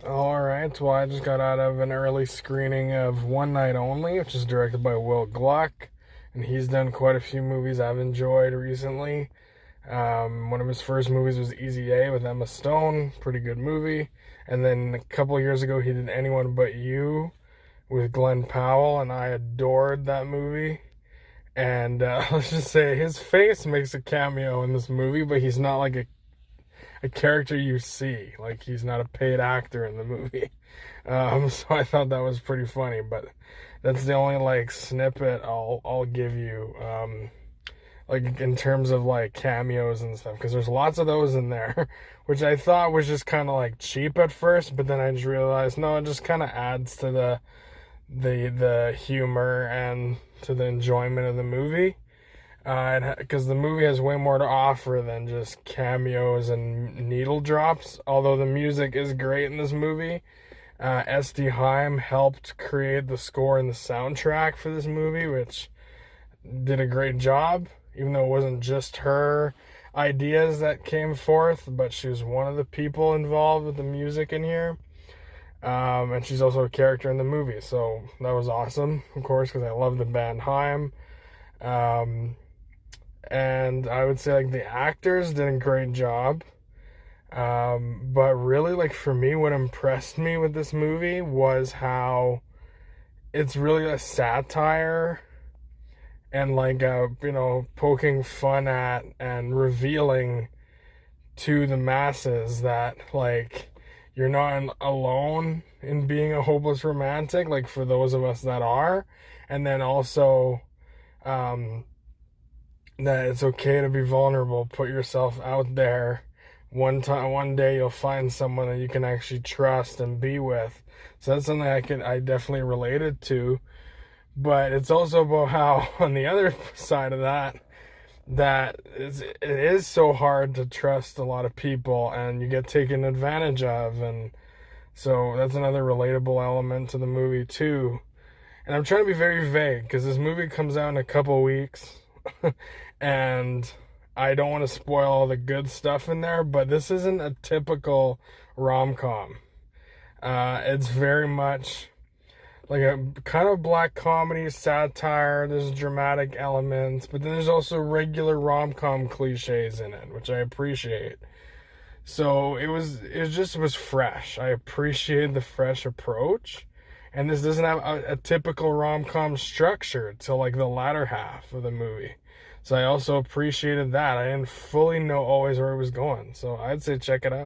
Alright, well, I just got out of an early screening of One Night Only, which is directed by Will Gluck, and he's done quite a few movies I've enjoyed recently. One of his first movies was Easy A with Emma Stone, pretty good movie. And then a couple years ago, he did Anyone But You with Glenn Powell, and I adored that movie. And let's just say his face makes a cameo in this movie, but he's not like a character you see. Like, he's not a paid actor in the movie. So I thought that was pretty funny, but that's the only like snippet I'll give you. Like in terms of like cameos and stuff, because there's lots of those in there, which I thought was just kind of like cheap at first, but then I just realized no, it just kind of adds to the humor and to the enjoyment of the movie. Because the movie has way more to offer than just cameos and needle drops. Although the music is great in this movie, SD Haim helped create the score and the soundtrack for this movie, which did a great job. Even though it wasn't just her ideas that came forth, but she was one of the people involved with the music in here. And she's also a character in the movie, so that was awesome, of course, because I love the band Haim. And I would say like the actors did a great job. But really, like, for me, what impressed me with this movie was how it's really a satire and like poking fun at and revealing to the masses that like you're not alone in being a hopeless romantic, like for those of us that are. And then also that it's okay to be vulnerable, put yourself out there. One day you'll find someone that you can actually trust and be with. So that's something I definitely related to. But it's also about how on the other side of it is so hard to trust a lot of people, and you get taken advantage of. And so that's another relatable element to the movie too. And I'm trying to be very vague because this movie comes out in a couple weeks. And I don't want to spoil all the good stuff in there, but this isn't a typical rom-com. It's very much like a kind of black comedy, satire. There's dramatic elements, but then there's also regular rom-com cliches in it, which I appreciate. So it was fresh. I appreciated the fresh approach. And this doesn't have a typical rom-com structure till like the latter half of the movie. So I also appreciated that. I didn't fully know always where it was going. So I'd say check it out.